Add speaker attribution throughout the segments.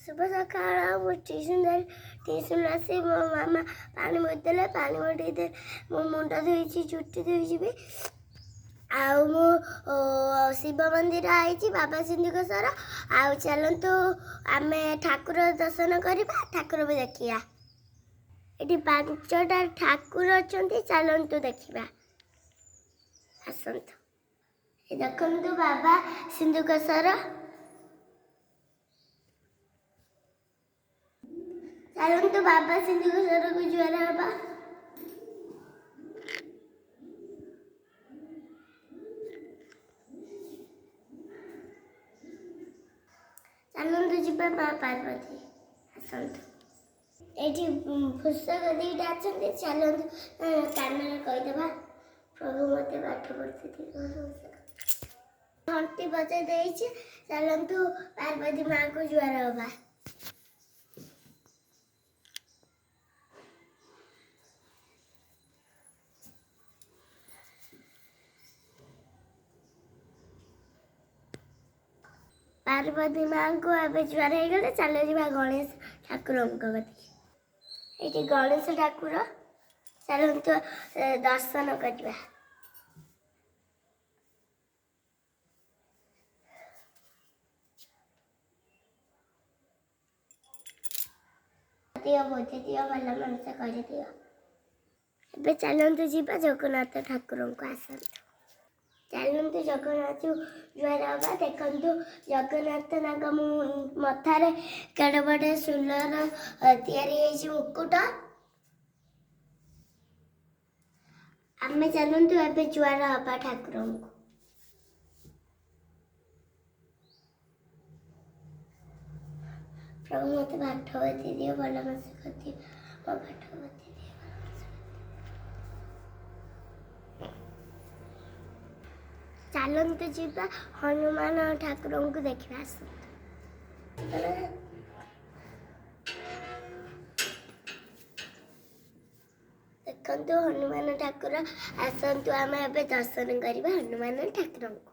Speaker 1: शुभ सकाळ मु ट्यूशन आसी मो मामा पानी मोदेले पानी मोटे मो मुंड धोई चुटी धोई भी आउ मु शिव मंदिर आई बाबा सिंधुकेश्वर आउ चलतु आम ठाकुर दर्शन करवा ठाकुर भी देखा ये 5टा ठाकुर अच्छा चलतु देखा आसतु देखु बाबा सिंधुकेश्वर चलतु बाबा सिंधुकेश्वर को जुआर हवा चलतु जीवा माँ पार्वती आसतु ये पुस्तक दीटा अच्छा चलतु कान कहीदेवा प्रभु मत पाठ पढ़ती घंटी बजाई देती चलतु पार्वती माँ को जुआर हवा पार्वती माँ को ए जुआर हो गले चल जा गणेश ठाकुर ये गणेश ठाकुर चलतु दर्शन करवा दियो बोझे दियो भल मनस कर दियो ए चलतु जीवा जगन्नाथ ठाकुर को आसतु चलतु जगन्नाथ जुआर हवा देखु जगन्नाथ मथार केड़ बड़े सुलर या मुकुट आम चलतु ए जुआर हवा ठाकुर को प्रभु मत पाठवती दियो भल मनस कर दियो मो पाठवती दियो चलतु जीवा हनुमान ठाकुर को देखा आसतु देखु हनुमान ठाकुर आसतु आम ए दर्शन करवा हनुमान ठाकुर को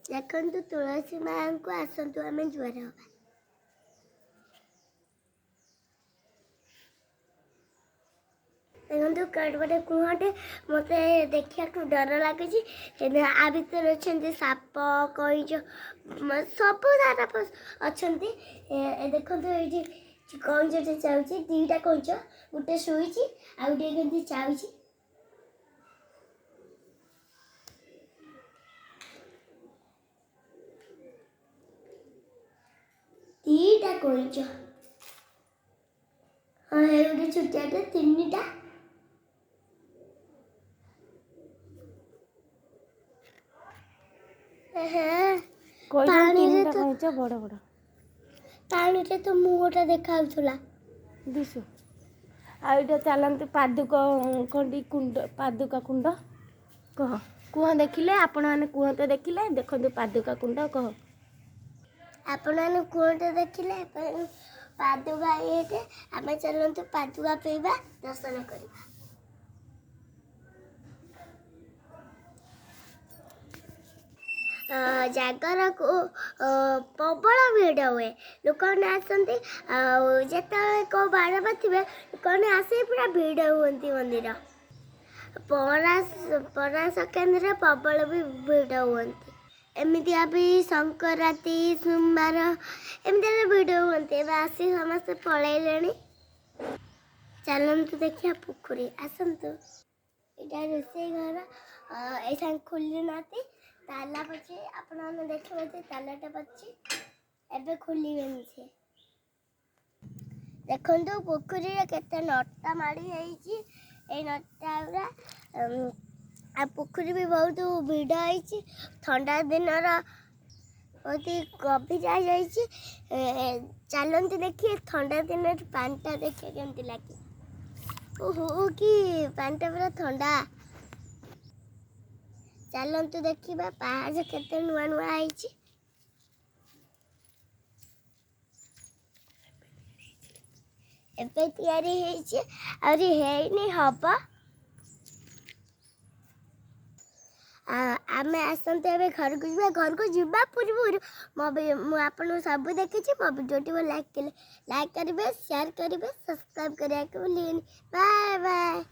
Speaker 1: देखु तुलसी माँ को आसतु आम जुआर हवा देखो कड़े कुहटे मत देखा डर लगे आ भर अच्छा साप कईच सब सारा अच्छा देखो ये कईचटे चाहूँ 2टा कईच गोटे शुई आउ गोटे चाहूँ 2टा कईच हाँ ये गोटे छुटियाटे 3टा पानी तो मुहटा देखा
Speaker 2: दिशु आईटा चलते पादुका कंडी कुंड पादुका कुंड कह कुह देखिले आपण मैंने कुह तो देखिले देखो पादुका कुंड कह
Speaker 1: आपण मैंने कुहटे देखिले पादुका ये आम चलतु पादुका पीवा दर्शन करवा जागर को प्रबल भिड़ हुए लोक मैंने आसती जो बार थे लोक मैंने आसे पूरा भिड़ हुंती मंदिर परास केन्द्र प्रबल भी भिड़ हुंती एमती भी संक्रांति सोमवार एमती भिड़ हुंती आसी समस्ते पलैले चलतु देखिए पुखुरी आसतु यहाँ रोसे घर ये खोली ना ताला पचे आपने देखिए तालाटा पचे एबे खोल देखु पोखरी केते नटा माड़ी है नटा गुरा आ पोखरी भी बहुत भिड़ है ठंडा दिन बहुत गभीर चलते देखिए ठंडा दिन पानीटा देखिए केमती लगे ओहो कि पानीटा पूरा ठंडा चलतु देखा पाहाज केते नुआ नुआ है एबे तैयारी हम आम आसते ए घर को जावा पूर्व मुझे सब देखी मो भिडियो लाइक करेंगे शेयर करेंगे सब्सक्राइब करने को भूलिए। Bye bye.